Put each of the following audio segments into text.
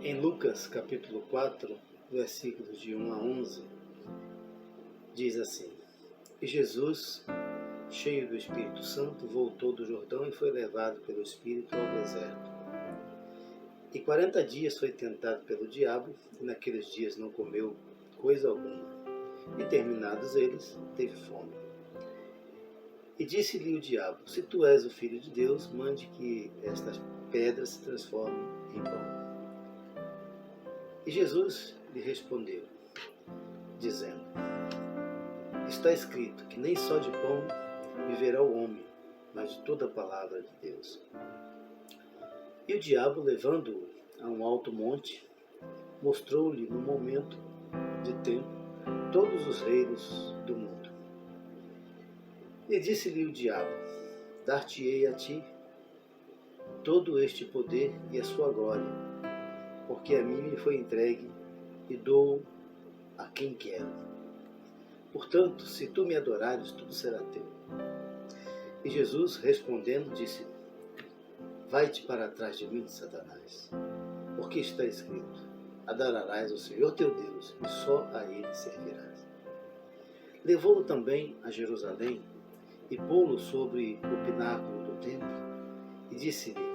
Em Lucas capítulo 4, versículos de 1 a 11, diz assim: E Jesus, cheio do Espírito Santo, voltou do Jordão e foi levado pelo Espírito ao deserto. E 40 dias foi tentado pelo diabo, e naqueles dias não comeu coisa alguma. E terminados eles, teve fome. E disse-lhe o diabo: Se tu és o Filho de Deus, mande que estas pedras se transformem em pão. E Jesus lhe respondeu, dizendo: Está escrito que nem só de pão viverá o homem, mas de toda a palavra de Deus. E o diabo, levando-o a um alto monte, mostrou-lhe no momento de tempo todos os reinos do mundo. E disse-lhe o diabo: Dar-te-ei a ti todo este poder e a sua glória, porque a mim me foi entregue e dou a quem quero. Portanto, se tu me adorares, tudo será teu. E Jesus, respondendo, disse: Vai-te para trás de mim, Satanás, porque está escrito: Adorarás ao Senhor teu Deus, e só a Ele servirás. Levou-o também a Jerusalém, e pô-lo sobre o pináculo do templo, e disse-lhe: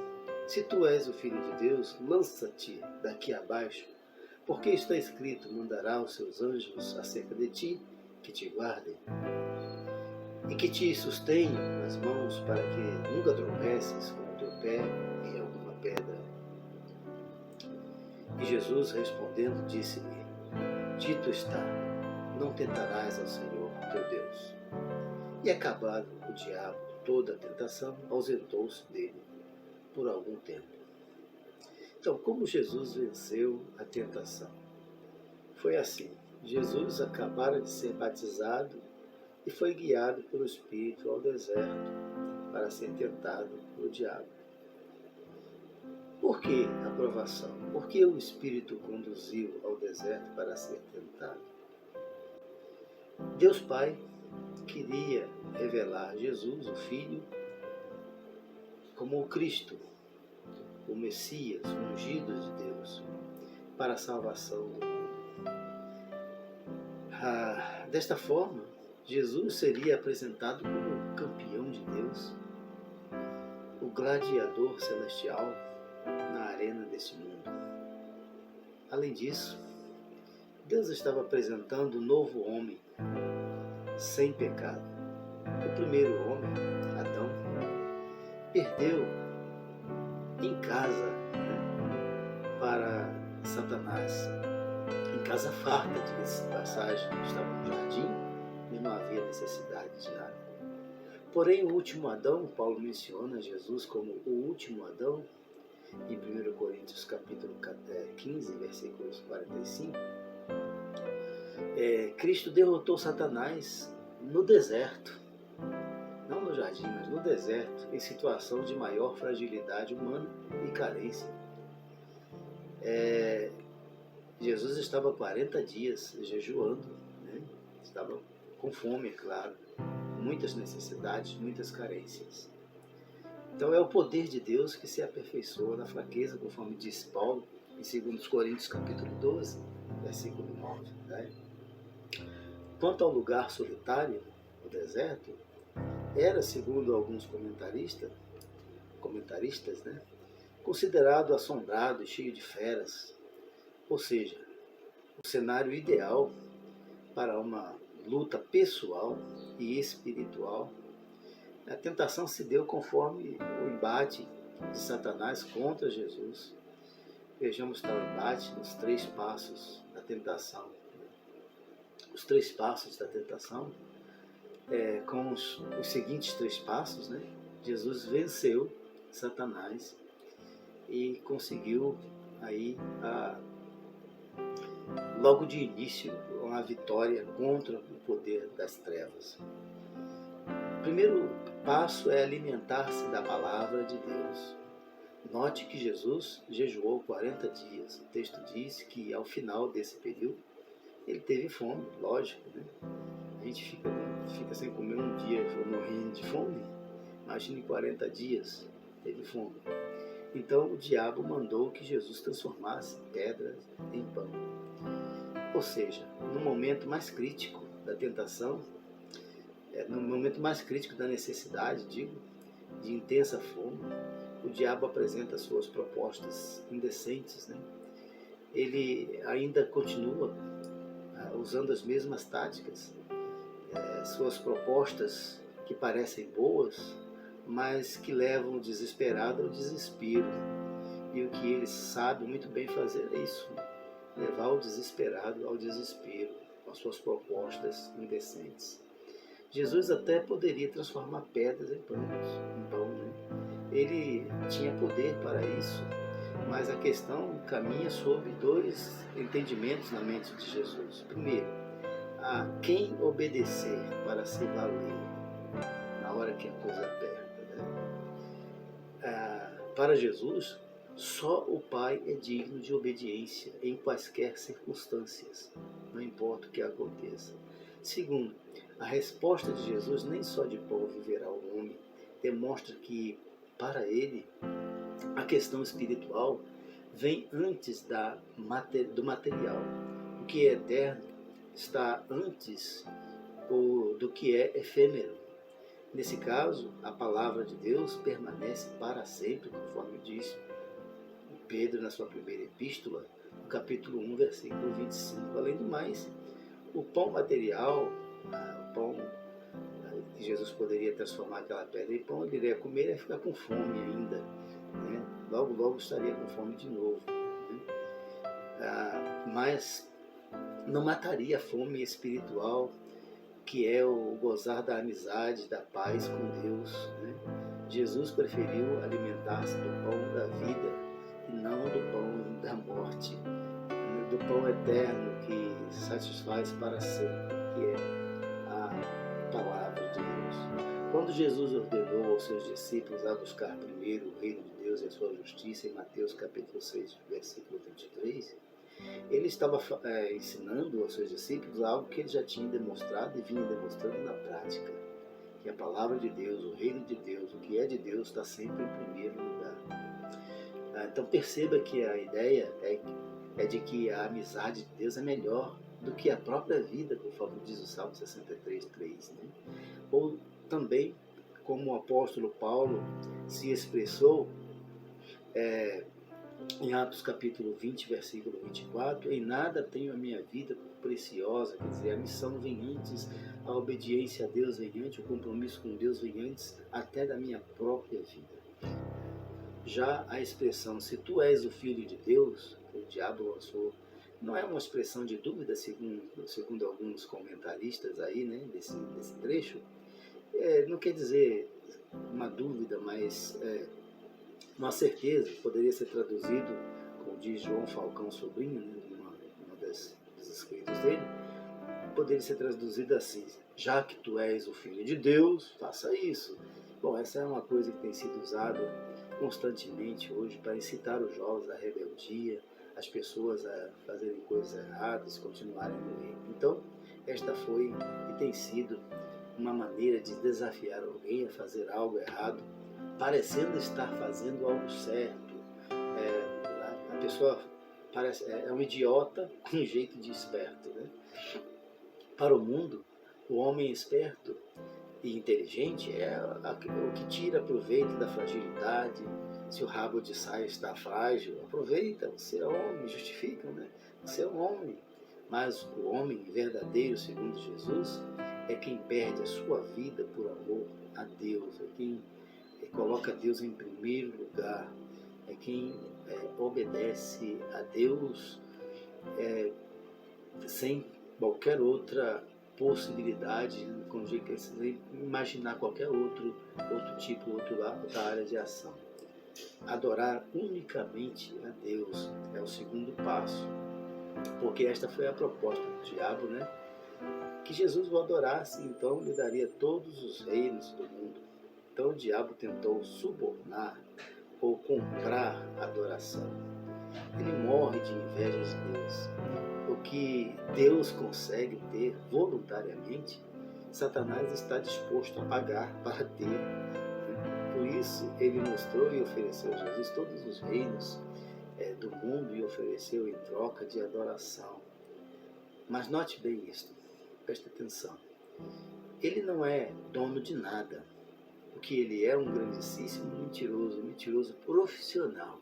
Se tu és o Filho de Deus, lança-te daqui abaixo, porque está escrito: Mandará os seus anjos acerca de ti, que te guardem, e que te sustenham nas mãos, para que nunca tropeces com o teu pé em alguma pedra. E Jesus, respondendo, disse-lhe: Dito está, não tentarás ao Senhor teu Deus. E acabado o diabo toda a tentação, ausentou-se dele por algum tempo. Então, como Jesus venceu a tentação? Foi assim: Jesus acabara de ser batizado e foi guiado pelo Espírito ao deserto para ser tentado pelo diabo. Por que a provação? Por que o Espírito conduziu ao deserto para ser tentado? Deus Pai queria revelar Jesus, o Filho, como o Cristo, o Messias, o ungido de Deus, para a salvação do mundo. Desta forma, Jesus seria apresentado como o campeão de Deus, o gladiador celestial na arena deste mundo. Além disso, Deus estava apresentando um novo homem sem pecado. O primeiro homem, Adão, perdeu em casa para Satanás. Em casa farta, diga-se de passagem, estava no jardim e não havia necessidade de nada. Porém, o último Adão, Paulo menciona Jesus como o último Adão, em 1 Coríntios capítulo 15, versículos 45, Cristo derrotou Satanás no deserto, não no jardim, mas no deserto, em situação de maior fragilidade humana e carência. Jesus estava 40 dias jejuando, né? Estava com fome, é claro, muitas necessidades, muitas carências. Então é o poder de Deus que se aperfeiçoa na fraqueza, conforme diz Paulo em 2 Coríntios capítulo 12, versículo 9. Né? Quanto ao lugar solitário, o deserto, era, segundo alguns comentaristas, né, considerado assombrado e cheio de feras, ou seja, o cenário ideal para uma luta pessoal e espiritual. A tentação se deu conforme o embate de Satanás contra Jesus. Vejamos tal embate nos 3 passos da tentação. Os 3 passos da tentação, com os seguintes 3 passos, né? Jesus venceu Satanás e conseguiu aí logo de início uma vitória contra o poder das trevas. O primeiro passo é alimentar-se da palavra de Deus. Note que Jesus jejuou 40 dias. O texto diz que ao final desse período ele teve fome, lógico, né? A gente fica sem comer um dia morrendo de fome. Imagine 40 dias, teve fome. Então o diabo mandou que Jesus transformasse pedras em pão. Ou seja, no momento mais crítico da tentação, no momento mais crítico da necessidade, digo, de intensa fome, o diabo apresenta suas propostas indecentes, né? Ele ainda continua usando as mesmas táticas, suas propostas que parecem boas, mas que levam o desesperado ao desespero. E o que ele sabe muito bem fazer é isso, levar o desesperado ao desespero, com as suas propostas indecentes. Jesus até poderia transformar pedras em pão, né? Ele tinha poder para isso, mas a questão caminha sobre dois entendimentos na mente de Jesus. Primeiro, a quem obedecer para se valer na hora que a coisa aperta, né? Para Jesus, só o Pai é digno de obediência em quaisquer circunstâncias, não importa o que aconteça. Segundo, a resposta de Jesus, nem só de pão viverá o homem, demonstra que, para ele, a questão espiritual vem antes do material. O que é eterno está antes do que é efêmero. Nesse caso, a palavra de Deus permanece para sempre, conforme diz Pedro na sua primeira epístola, no capítulo 1, versículo 25. Além do mais, o pão material, o pão que Jesus poderia transformar aquela pedra em pão, ele iria comer e ficar com fome ainda, né? Logo, logo estaria com fome de novo, né? Mas não mataria a fome espiritual, que é o gozar da amizade, da paz com Deus, né? Jesus preferiu alimentar-se do pão da vida e não do pão da morte, do pão eterno que satisfaz para sempre, que é a palavra de Deus. Quando Jesus ordenou aos seus discípulos a buscar primeiro o reino de Deus e a sua justiça, em Mateus capítulo 6, versículo 23, ele estava ensinando aos seus discípulos algo que ele já tinha demonstrado e vinha demonstrando na prática, que a palavra de Deus, o reino de Deus, o que é de Deus está sempre em primeiro lugar. Então perceba que a ideia é de que a amizade de Deus é melhor do que a própria vida, conforme diz o Salmo 63:3, né? Ou também, como o apóstolo Paulo se expressou em Atos capítulo 20, versículo 24, em nada tenho a minha vida por preciosa, quer dizer, a missão vem antes, a obediência a Deus vem antes, o compromisso com Deus vem antes, até da minha própria vida. Já a expressão, se tu és o Filho de Deus, que o diabo lançou, não é uma expressão de dúvida, segundo alguns comentaristas aí, né, desse trecho. Não quer dizer uma dúvida, mas uma certeza. Poderia ser traduzido, como diz João Falcão Sobrinho, né, uma dos escritos dele, poderia ser traduzido assim: já que tu és o Filho de Deus, faça isso. Bom, essa é uma coisa que tem sido usada constantemente hoje para incitar os jovens à rebeldia, as pessoas a fazerem coisas erradas, continuarem no erro. Então, esta foi e tem sido uma maneira de desafiar alguém a fazer algo errado, parecendo estar fazendo algo certo. A pessoa é um idiota com jeito de esperto, né? Para o mundo, o homem esperto e inteligente é o que tira proveito da fragilidade. Se o rabo de saia está frágil, aproveita, você é homem, justificam, né? Você é um homem. Mas o homem verdadeiro, segundo Jesus, é quem perde a sua vida por amor a Deus, é quem coloca Deus em primeiro lugar, é quem obedece a Deus sem qualquer outra possibilidade, sem imaginar qualquer outro tipo, outra área de ação. Adorar unicamente a Deus é o segundo passo, porque esta foi a proposta do diabo, né? Que Jesus o adorasse, então lhe daria todos os reinos do mundo. Então o diabo tentou subornar ou comprar a adoração. Ele morre de inveja de Deus. O que Deus consegue ter voluntariamente, Satanás está disposto a pagar para ter. Por Por isso, ele mostrou e ofereceu a Jesus todos os reinos do mundo e ofereceu em troca de adoração. Mas note bem isto, preste atenção. Ele não é dono de nada. O que ele é um grandíssimo mentiroso profissional.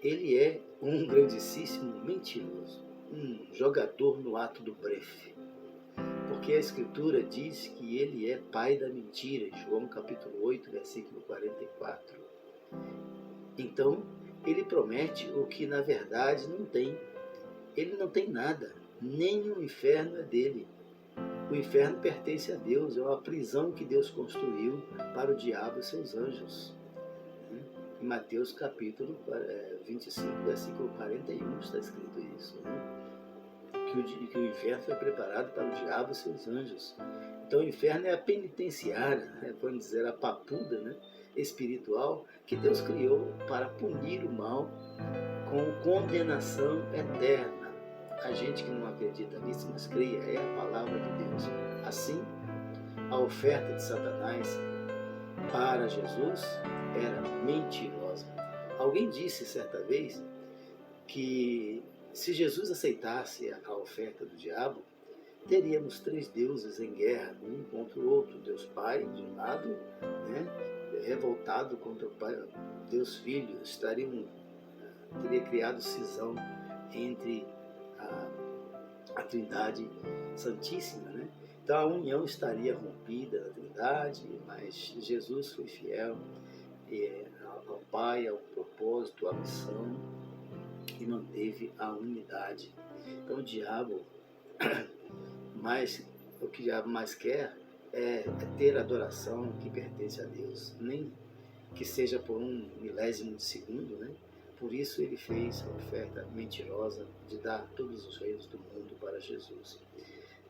Ele é um grandíssimo mentiroso, um jogador no ato do blefe. Porque a Escritura diz que ele é pai da mentira, em João capítulo 8, versículo 44. Então, ele promete o que na verdade não tem. Ele não tem nada, nem o inferno é dele. O inferno pertence a Deus, é uma prisão que Deus construiu para o diabo e seus anjos. Em Mateus capítulo 25, versículo 41 está escrito isso. Que o inferno foi preparado para o diabo e seus anjos. Então o inferno é a penitenciária, vamos dizer, a papuda espiritual que Deus criou para punir o mal com condenação eterna. A gente que não acredita nisso, mas creia, é a palavra de Deus. Assim, a oferta de Satanás para Jesus era mentirosa. Alguém disse certa vez que se Jesus aceitasse a oferta do diabo, teríamos 3 deuses em guerra, um contra o outro. Deus Pai, de um lado, revoltado contra o Pai, Deus Filho, teria criado cisão entre a Trindade Santíssima. Então a união estaria rompida na Trindade, mas Jesus foi fiel ao Pai, ao propósito, à missão, e manteve a unidade. Então o que o diabo mais quer é ter adoração que pertence a Deus, nem que seja por um milésimo de segundo, Por isso ele fez a oferta mentirosa de dar todos os reinos do mundo para Jesus.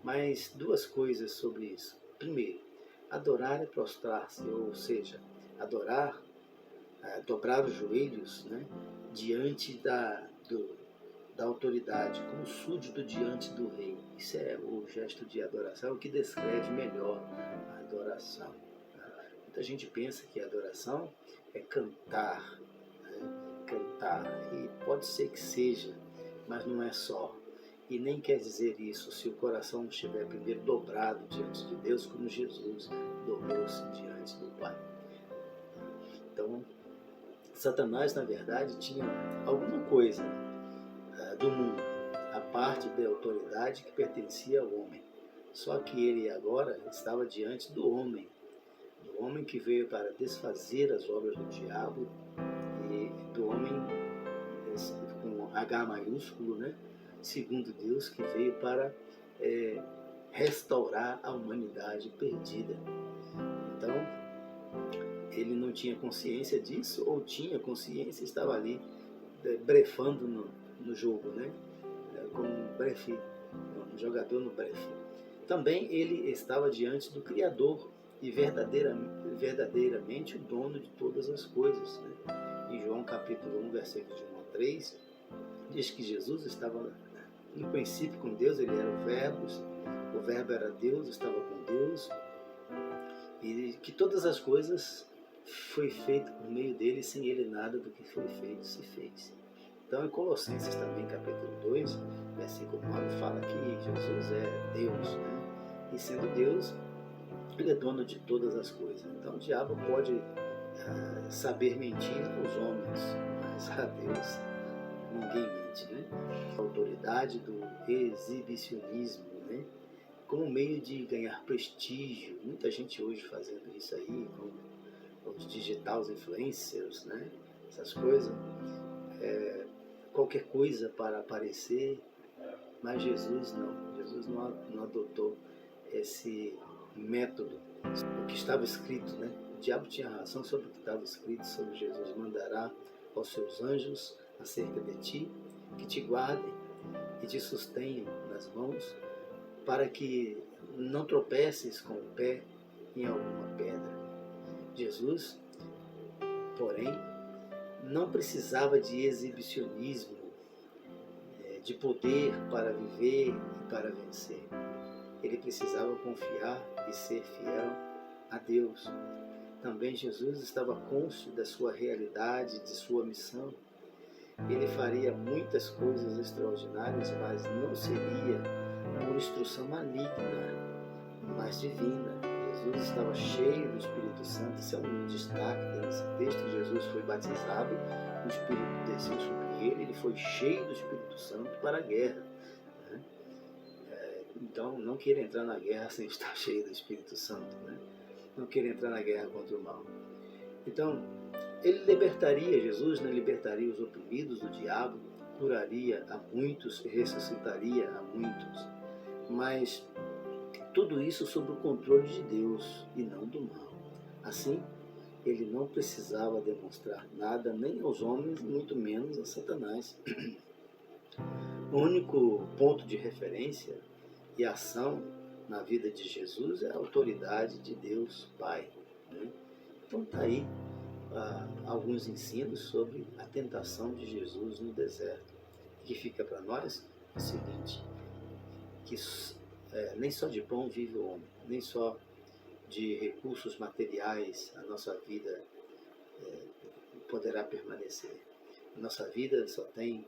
Mas 2 coisas sobre isso. Primeiro, adorar é prostrar-se, ou seja, adorar, dobrar os joelhos diante da autoridade, como súdito diante do rei. Isso é o gesto de adoração, que descreve melhor a adoração. Muita gente pensa que a adoração é cantar, cantar, e pode ser que seja, mas não é só. E nem quer dizer isso se o coração não estiver primeiro dobrado diante de Deus, como Jesus dobrou-se diante do Pai. Então, Satanás, na verdade, tinha alguma coisa do mundo, a parte da autoridade que pertencia ao homem. Só que ele agora estava diante do homem que veio para desfazer as obras do diabo, e do homem com H maiúsculo, segundo Deus, que veio para restaurar a humanidade perdida. Então, ele não tinha consciência disso, ou tinha consciência, estava ali brefando no jogo, como um blefe, um jogador no blefe. Também ele estava diante do Criador e verdadeiramente o dono de todas as coisas. Em João capítulo 1, versículos de 1 a 3, diz que Jesus estava no princípio com Deus, ele era o Verbo era Deus, estava com Deus, e que todas as coisas foi feito por meio dele, sem ele nada do que foi feito se fez. Então em Colossenses também, capítulo 2, versículo 9, fala que Jesus é Deus, e sendo Deus, ele é dono de todas as coisas. Então o diabo pode saber mentir aos homens, mas a Deus ninguém mente. A autoridade do exibicionismo, como meio de ganhar prestígio. Muita gente hoje fazendo isso aí, com os digital influencers, essas coisas, qualquer coisa para aparecer, mas Jesus não adotou esse método. O que estava escrito, o diabo tinha razão sobre o que estava escrito sobre Jesus: mandará aos seus anjos acerca de ti, que te guardem e te sustenham nas mãos, para que não tropeces com o pé em alguma pedra. Jesus, porém, não precisava de exibicionismo, de poder para viver e para vencer. Ele precisava confiar e ser fiel a Deus. também Jesus estava consciente da sua realidade, de sua missão. Ele faria muitas coisas extraordinárias, mas não seria por instrução maligna, mas divina. Jesus estava cheio do Espírito Santo. Isso é um destaque nesse texto. Jesus foi batizado, o Espírito desceu sobre ele, ele foi cheio do Espírito Santo para a guerra. Né? Então, não queira entrar na guerra sem estar cheio do Espírito Santo. Né? Não queira entrar na guerra contra o mal. Então, ele libertaria, Jesus, né, libertaria os oprimidos do diabo, curaria a muitos e ressuscitaria a muitos. Mas tudo isso sob o controle de Deus e não do mal. Assim, ele não precisava demonstrar nada nem aos homens, muito menos a Satanás. O único ponto de referência e ação na vida de Jesus é a autoridade de Deus Pai. Né? Então está aí alguns ensinos sobre a tentação de Jesus no deserto. O que fica para nós é o seguinte, que nem só de pão vive o homem, nem só de recursos materiais a nossa vida poderá permanecer. A nossa vida só tem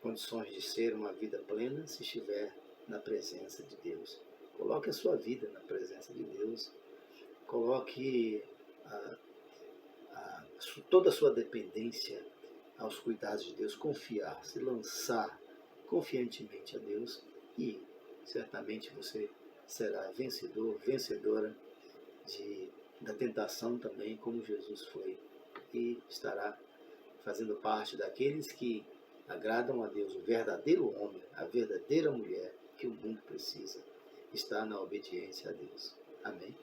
condições de ser uma vida plena se estiver na presença de Deus. Coloque a sua vida na presença de Deus, coloque toda a sua dependência aos cuidados de Deus, confiar, se lançar confiantemente a Deus e certamente você será vencedor, vencedora da tentação também, como Jesus foi, e estará fazendo parte daqueles que agradam a Deus, o verdadeiro homem, a verdadeira mulher que o mundo precisa, está na obediência a Deus. Amém?